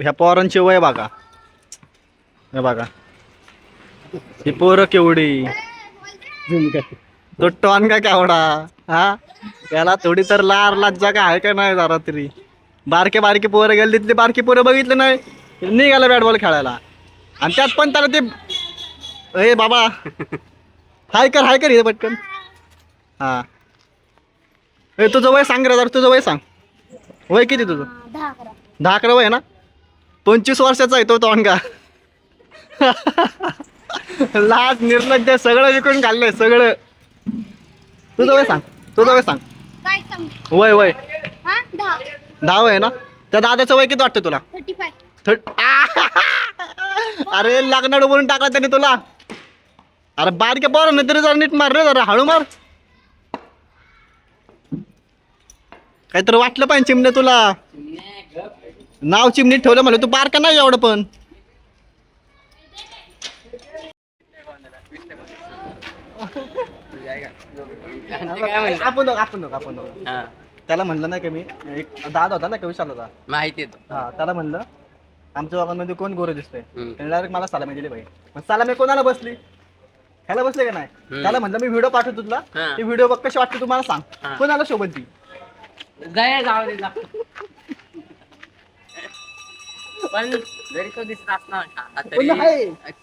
ह्या पोरांची वय बघा, हे बघा ही पोरं केवढी, तो टॉन का केवढा. हा त्याला थोडी तर लार लाज्जा का आहे का नाही जरा तरी. बारके बारके पोरं गेले तिथले बारकी पोरं बघितले नाही निघाला बॅट बॉल खेळायला. आणि त्यात पण त्याला ते बाबा हाय कर हे पटकन. हा तुझं वय सांग रे जरा, तुझं वय सांग. वय किती तुझं? 10-11 वय आहे ना. 25 वर्षाचा आहे तो टॉनगा. लाज निर्लज्ज सगळं विकून खाल्लंय सगळं. तुझं वय सांग, तुझं वय सांग. वय 10 वय ना. त्या दादाचं वय किती वाटतं तुला? 35. अरे लागणार बोलून टाकला त्याने तुला. अरे बारक्या पोरांना तरी जरा नीट मार रे, जरा हळू मार. काहीतरी वाटलं पाहिजे चिमणे तुला. नाव चिमणी ठेवलं म्हणलं तू बारका नाही एवढं पण. आपण त्याला म्हणलं नाही का मी, एक दादा होता ना का विशालचा माहिती हा, त्याला म्हणलं आमच्या दोघांमध्ये कोण गोरं दिसतंय. त्याने डायरेक्ट मला सलामी दिली भाई. मग सलामी कोणाला बसली? ह्याला बसले का नाही. त्याला म्हणलं मी व्हिडिओ पाठवतो तुला, ती व्हिडिओ बघ कशी वाटते तुम्हाला सांग. कोणाला शोभत ती? पण जरी तो दिसत असला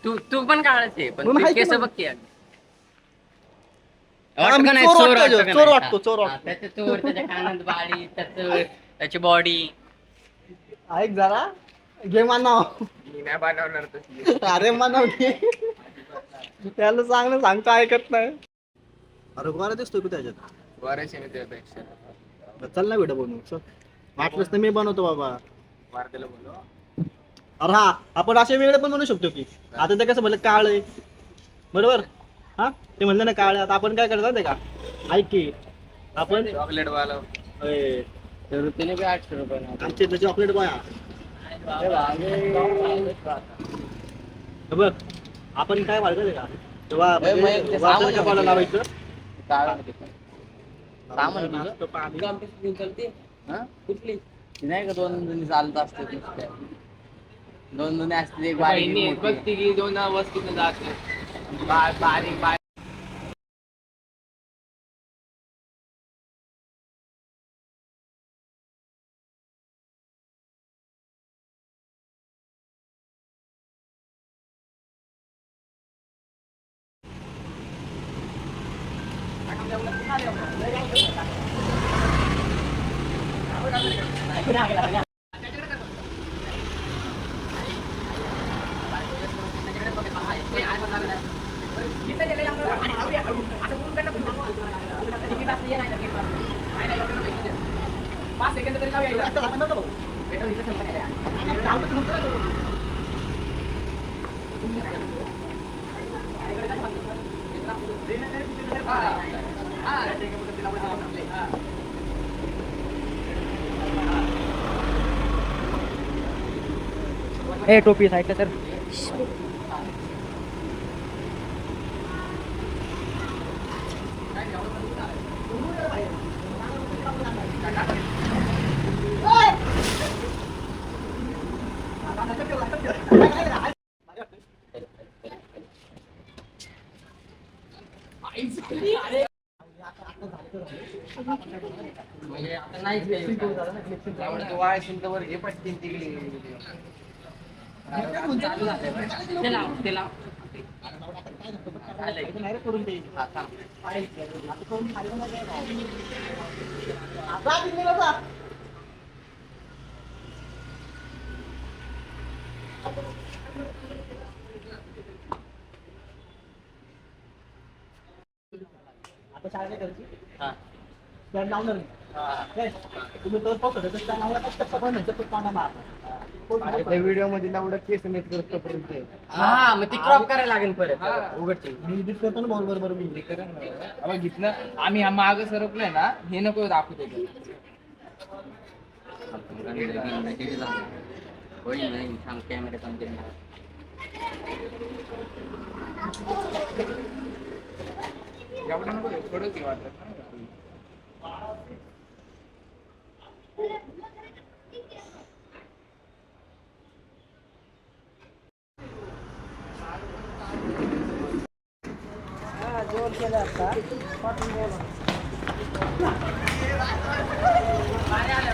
तू पण काढायचे पण केस बघते. चोर वाटतो त्याच्या चोर, त्याच्या कानात बाळी, त्याची बॉडी. ऐक जरा घे मानाव. नाही बनवणार अरे मानव घे. त्याला चांगलं सांगतो ऐकत नाही. अरे गोरा दिसतोय तू त्याच्यात. बरेच त्यापेक्षा चल ना व्हिडिओ बनवू. वाटलंच तर मी बनवतो बाबा. वारतेला बोललो. अरे हा आपण असे वेगळे पण बनवू शकतो की. आता ते कसं म्हणलं काळ आहे बरोबर. हा ते म्हणलं ना काळ. आता आपण काय करतात ते का ऐक की आपण चॉकलेट वाला त्याने बी 800 रुपये आमचे चॉकलेट बॉय. बघ आपण काय मारतो का तेव्हा लावायचं. कुठली नाही का 2 जणी चालत असते. 2 जणी असते एक बघते की 2 वस्तू जाते बारीक. ए टोपी आहे का तर. म्हणजे आता नाहीच त्यामुळे तो वाय वर हे पटतील तिकडे त्याला करून दे. आता शाळा काय करायची? स्टँड लावणार नाही. तुम्ही तर पाहतो स्टँड लावला पण व्हिडिओ मध्ये लावलं केस नेट करतो पर्यंत. हा मग ती क्रॉप करायला लागेल परत उघडते. मी एडिट करतो ना बरोबर मी एडिट करेन ना. घेतलं आम्ही मागं सरकलोय ना हे नको दाखवतो. कॅमेरा बाहेर आल्या.